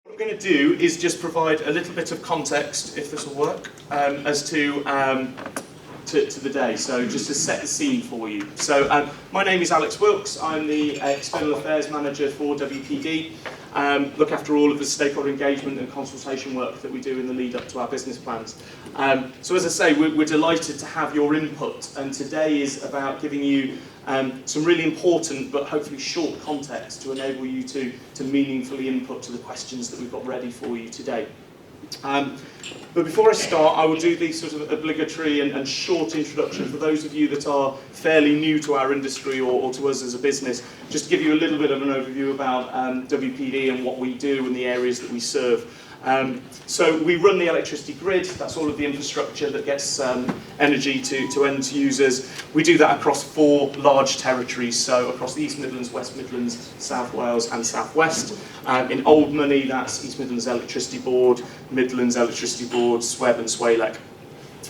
What I'm going to do is just provide a little bit of context, if this will work, as to the day. So just to set the scene for you. So my name is Alex Wilkes. I'm the External Affairs Manager for WPD. Look after all of the stakeholder engagement and consultation work that we do in the lead up to our business plans. So as I say, we're delighted to have your input, and today is about giving you some really important but hopefully short context to enable you to meaningfully input to the questions that we've got ready for you today. But before I start, I will do the sort of obligatory and short introduction for those of you that are fairly new to our industry or to us as a business, just to give you a little bit of an overview about WPD and what we do and the areas that we serve. So we run the electricity grid. That's all of the infrastructure that gets energy to end users. We do that across 4 large territories, so across the East Midlands, West Midlands, South Wales and South West. In old money, that's East Midlands Electricity Board, Midlands Electricity Board, SWEB and SWALEC.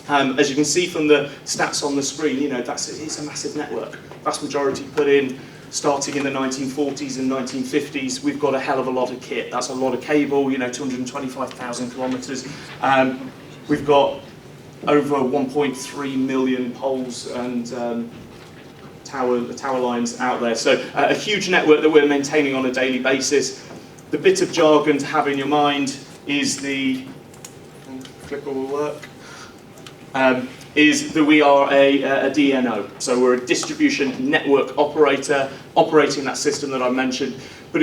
As you can see from the stats on the screen, you know, it's a massive network. Vast majority put in starting in the 1940s and 1950s. We've got a hell of a lot of kit. That's a lot of cable, you know, 225,000 kilometres. We've got over 1.3 million poles and tower lines out there. So a huge network that we're maintaining on a daily basis. The bit of jargon to have in your mind is clicker will work. Is that we are a DNO, so we're a distribution network operator operating that system that I mentioned, but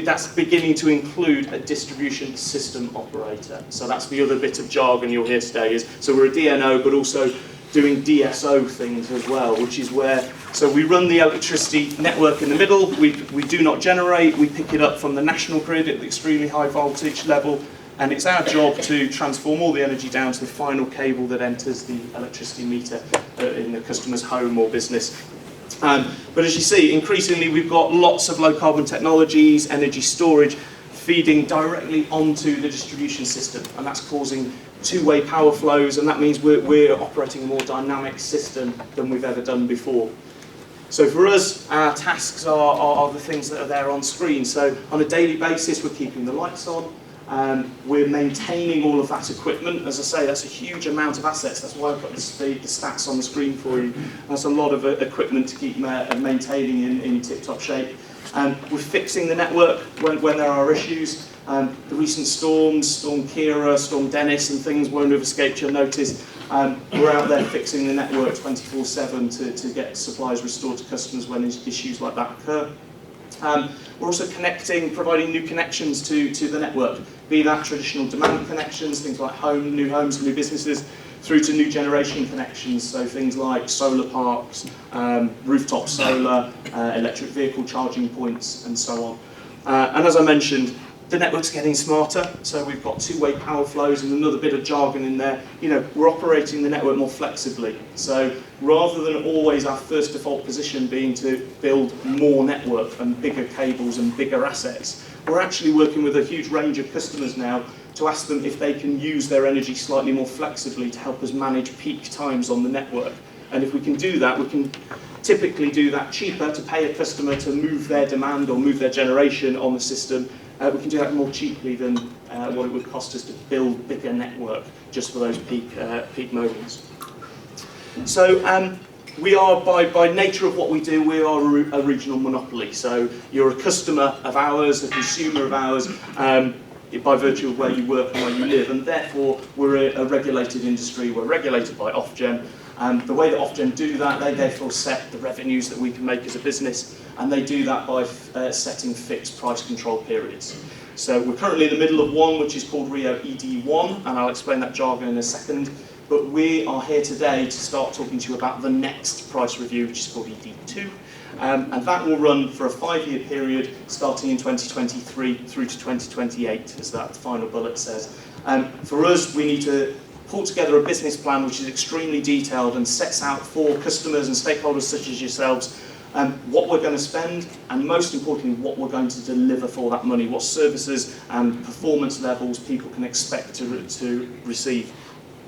that's beginning to include a distribution system operator. So that's the other bit of jargon you'll hear today so we're a DNO, but also doing DSO things as well, which is so we run the electricity network in the middle, we do not generate, we pick it up from the national grid at the extremely high voltage level, and it's our job to transform all the energy down to the final cable that enters the electricity meter in the customer's home or business. But as you see, increasingly we've got lots of low carbon technologies, energy storage, feeding directly onto the distribution system, and that's causing two-way power flows, and that means we're operating a more dynamic system than we've ever done before. So for us, our tasks are the things that are there on screen. So on a daily basis, we're keeping the lights on. We're maintaining all of that equipment. As I say, that's a huge amount of assets. That's why I've got the stats on the screen for you. That's a lot of equipment to keep maintaining in tip-top shape. We're fixing the network when there are issues. The recent storms, Storm Kira, Storm Dennis and things won't have escaped your notice. We're out there fixing the network 24/7 to get supplies restored to customers when issues like that occur. We're also providing new connections to the network, be that traditional demand connections, things like new homes, new businesses, through to new generation connections, so things like solar parks, rooftop solar, electric vehicle charging points, and so on. And as I mentioned, the network's getting smarter, so we've got two-way power flows and another bit of jargon in there. You know, we're operating the network more flexibly. So rather than always our first default position being to build more network and bigger cables and bigger assets, we're actually working with a huge range of customers now to ask them if they can use their energy slightly more flexibly to help us manage peak times on the network. And if we can do that, we can typically do that cheaper to pay a customer to move their demand or move their generation on the system. We can do that more cheaply than what it would cost us to build bigger network just for those peak moments. So we are, by nature of what we do, we are a regional monopoly. So you're a customer of ours, a consumer of ours, by virtue of where you work and where you live, and therefore we're a regulated industry. We're regulated by Ofgem. The way that Ofgem do that, they therefore set the revenues that we can make as a business, and they do that by setting fixed price control periods. So we're currently in the middle of one, which is called Rio ED1, and I'll explain that jargon in a second. But we are here today to start talking to you about the next price review, which is called ED2, and that will run for a 5-year period, starting in 2023 through to 2028, as that final bullet says. For us, we need to pull together a business plan which is extremely detailed and sets out for customers and stakeholders such as yourselves what we're going to spend, and most importantly what we're going to deliver for that money, what services and performance levels people can expect to receive.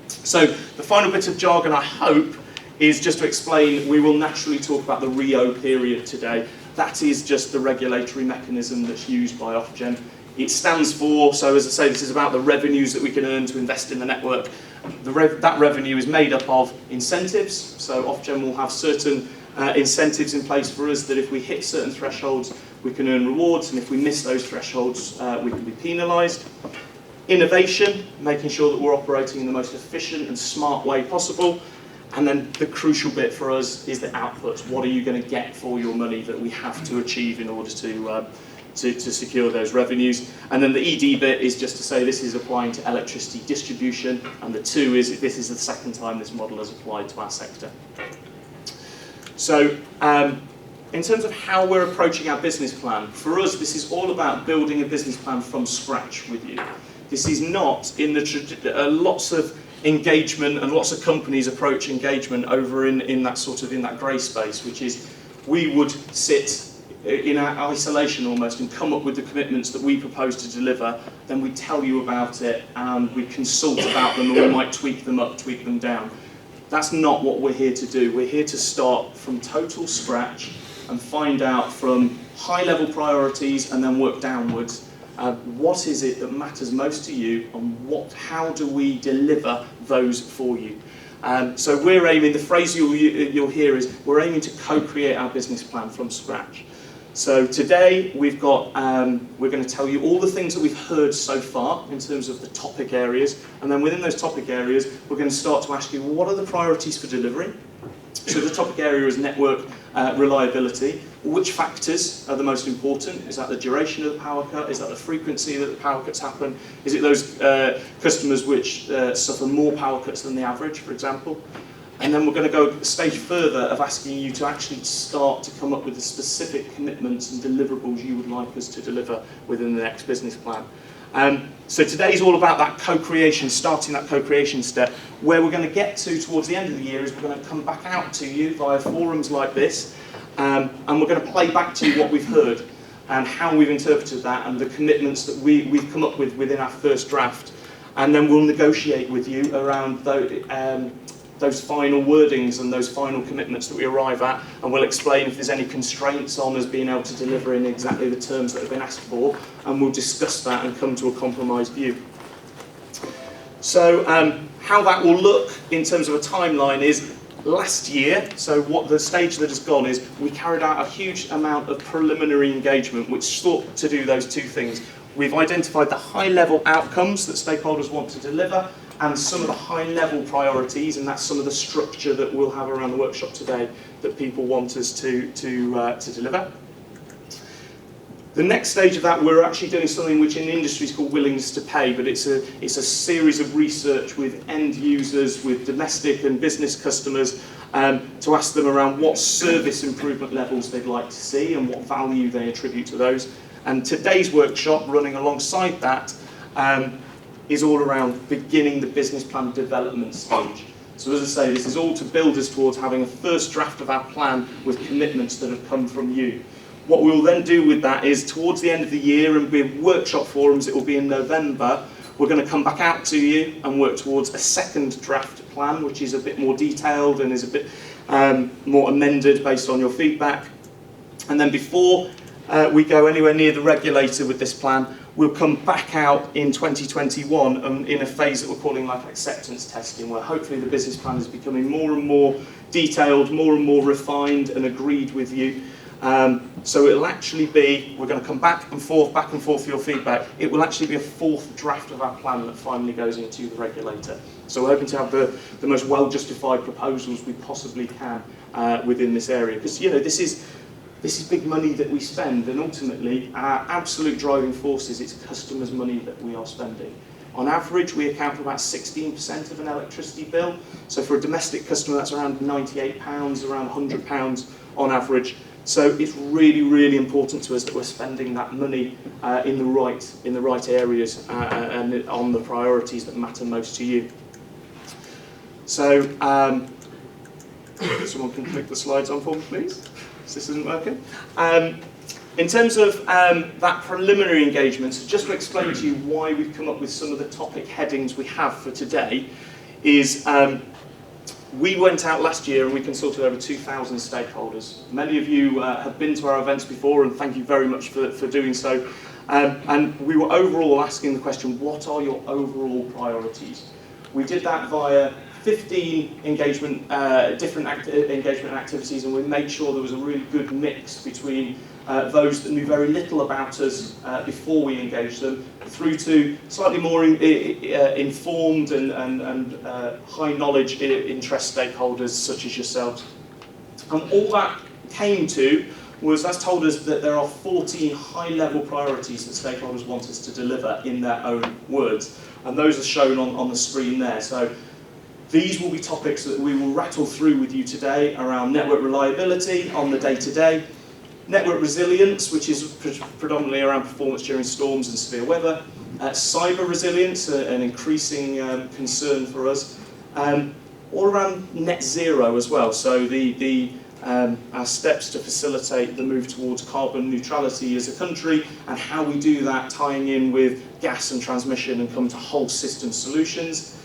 So the final bit of jargon, I hope, is just to explain we will naturally talk about the Rio period today. That is just the regulatory mechanism that's used by Ofgem. It stands for, so as I say, this is about the revenues that we can earn to invest in the network. That revenue is made up of incentives, so Ofgem will have certain incentives in place for us that if we hit certain thresholds, we can earn rewards, and if we miss those thresholds, we can be penalised. Innovation, making sure that we're operating in the most efficient and smart way possible. And then the crucial bit for us is the outputs. What are you going to get for your money that we have to achieve in order to secure those revenues? And then the ED bit is just to say this is applying to electricity distribution, and the 2 is this is the second time this model has applied to our sector. So in terms of how we're approaching our business plan, for us this is all about building a business plan from scratch with you. This is not in the lots of engagement, and lots of companies approach engagement over in that grey space, which is we would sit in our isolation almost and come up with the commitments that we propose to deliver, then we tell you about it and we consult about them, and we might tweak them up, tweak them down. That's not what we're here to do. We're here to start from total scratch and find out from high level priorities and then work downwards. What is it that matters most to you, and how do we deliver those for you? So we're aiming, the phrase you'll hear is, we're aiming to co-create our business plan from scratch. So today we're going to tell you all the things that we've heard so far in terms of the topic areas, and then within those topic areas we're going to start to ask you, well, what are the priorities for delivery? So the topic area is network reliability. Which factors are the most important? Is that the duration of the power cut? Is that the frequency that the power cuts happen? Is it those customers which suffer more power cuts than the average, for example? And then we're going to go a stage further of asking you to actually start to come up with the specific commitments and deliverables you would like us to deliver within the next business plan. So today's all about that co-creation, starting that co-creation step. Where we're going to get to towards the end of the year is we're going to come back out to you via forums like this, and we're going to play back to you what we've heard and how we've interpreted that and the commitments that we've come up with within our first draft. And then we'll negotiate with you around those final wordings and those final commitments that we arrive at, and we'll explain if there's any constraints on us being able to deliver in exactly the terms that have been asked for, and we'll discuss that and come to a compromised view. So how that will look in terms of a timeline is, last year, so what the stage that has gone is, we carried out a huge amount of preliminary engagement which sought to do those 2 things. We've identified the high-level outcomes that stakeholders want to deliver, and some of the high-level priorities, and that's some of the structure that we'll have around the workshop today that people want us to deliver. The next stage of that, we're actually doing something which in the industry is called willingness to pay, but it's a series of research with end users, with domestic and business customers, to ask them around what service improvement levels they'd like to see and what value they attribute to those. And today's workshop, running alongside that, is all around beginning the business plan development stage. So as I say, this is all to build us towards having a first draft of our plan with commitments that have come from you. What we'll then do with that is, towards the end of the year, and with workshop forums, it will be in November, we're going to come back out to you and work towards a second draft plan, which is a bit more detailed and is a bit more amended based on your feedback. And then before we go anywhere near the regulator with this plan, we'll come back out in 2021 in a phase that we're calling like acceptance testing, where hopefully the business plan is becoming more and more detailed, more and more refined and agreed with you. So it'll actually be, we're going to come back and forth for your feedback. It will actually be a 4th draft of our plan that finally goes into the regulator. So we're hoping to have the most well-justified proposals we possibly can within this area. Because, you know, this is big money that we spend, and ultimately our absolute driving force is it's customers' money that we are spending. On average, we account for about 16% of an electricity bill. So for a domestic customer, that's around £98, around £100 on average. So it's really, really important to us that we're spending that money in the right areas and on the priorities that matter most to you. So someone can click the slides on for me, please. This isn't working. In terms of that preliminary engagement, so just to explain to you why we've come up with some of the topic headings we have for today, is we went out last year and we consulted over 2,000 stakeholders. Many of you have been to our events before, and thank you very much for doing so. And we were overall asking the question, what are your overall priorities? We did that via 15 engagement, engagement activities, and we made sure there was a really good mix between those that knew very little about us before we engaged them, through to slightly more informed and high knowledge interest stakeholders such as yourselves. And all that came to was that's told us that there are 14 high-level priorities that stakeholders want us to deliver in their own words. And those are shown on the screen there. So these will be topics that we will rattle through with you today around network reliability on the day-to-day, network resilience, which is predominantly around performance during storms and severe weather, cyber resilience, an increasing concern for us, all around net zero as well. So our steps to facilitate the move towards carbon neutrality as a country, and how we do that tying in with gas and transmission and come to whole system solutions.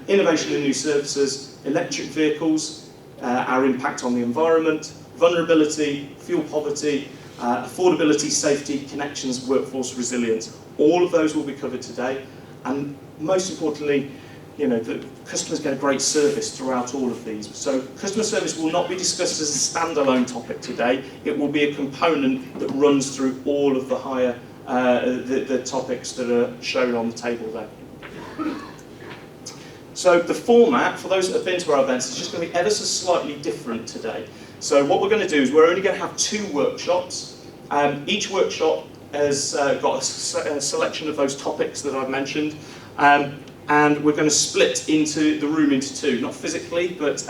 Innovation in new services, electric vehicles, our impact on the environment, vulnerability, fuel poverty, affordability, safety, connections, workforce resilience. All of those will be covered today, and most importantly, the customers get a great service throughout all of these. So customer service will not be discussed as a standalone topic today. It will be a component that runs through all of the higher the topics that are shown on the table there. So the format, for those that have been to our events, is just going to be ever so slightly different today. So what we're going to do is we're only going to have 2 workshops. Each workshop has got a selection of those topics that I've mentioned. And we're going to split the room into 2, not physically, but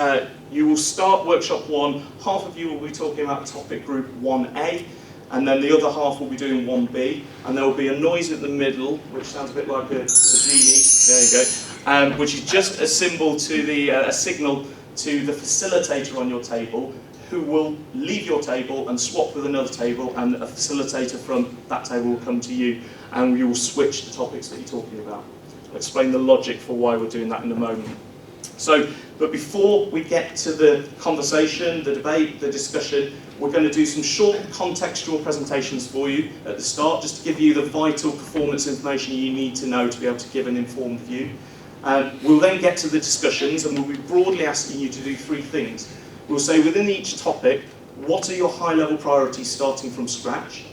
you will start workshop 1, half of you will be talking about topic group 1A, and then the other half will be doing 1B, and there will be a noise at the middle, which sounds a bit like a genie, there you go, which is just a symbol to a signal to the facilitator on your table, who will leave your table and swap with another table, and a facilitator from that table will come to you, and you will switch the topics that you're talking about. I'll explain the logic for why we're doing that in a moment. But before we get to the conversation, the debate, the discussion, we're going to do some short contextual presentations for you at the start, just to give you the vital performance information you need to know to be able to give an informed view. We'll then get to the discussions, and we'll be broadly asking you to do 3 things. We'll say within each topic, what are your high-level priorities starting from scratch?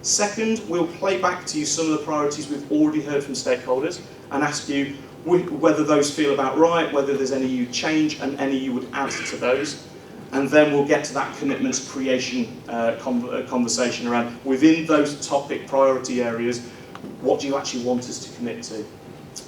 Second, we'll play back to you some of the priorities we've already heard from stakeholders and ask you whether those feel about right, whether there's any you change and any you would add to those. And then we'll get to that commitments creation conversation around, within those topic priority areas, what do you actually want us to commit to?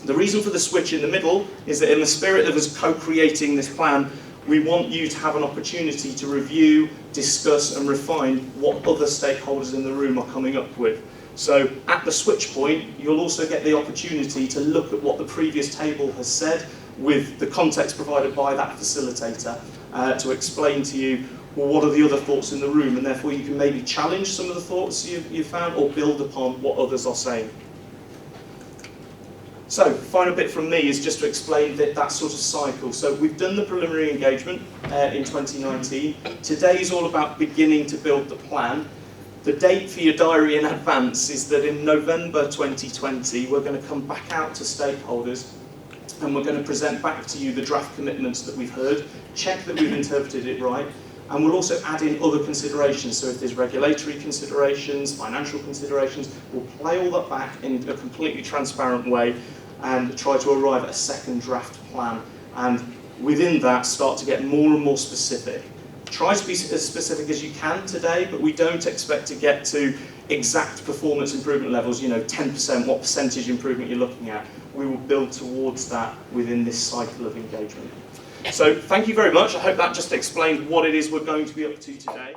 The reason for the switch in the middle is that in the spirit of us co-creating this plan, we want you to have an opportunity to review, discuss and refine what other stakeholders in the room are coming up with. So at the switch point, you'll also get the opportunity to look at what the previous table has said with the context provided by that facilitator to explain to you, well, what are the other thoughts in the room, and therefore you can maybe challenge some of the thoughts you've found or build upon what others are saying. So, final bit from me is just to explain that sort of cycle. So we've done the preliminary engagement in 2019. Today is all about beginning to build the plan. The date for your diary in advance is that in November 2020, we're going to come back out to stakeholders and we're going to present back to you the draft commitments that we've heard, check that we've interpreted it right, and we'll also add in other considerations. So if there's regulatory considerations, financial considerations, we'll play all that back in a completely transparent way and try to arrive at a second draft plan. And within that, start to get more and more specific. Try to be as specific as you can today, but we don't expect to get to exact performance improvement levels, 10%, what percentage improvement you're looking at. We will build towards that within this cycle of engagement. So thank you very much. I hope that just explained what it is we're going to be up to today.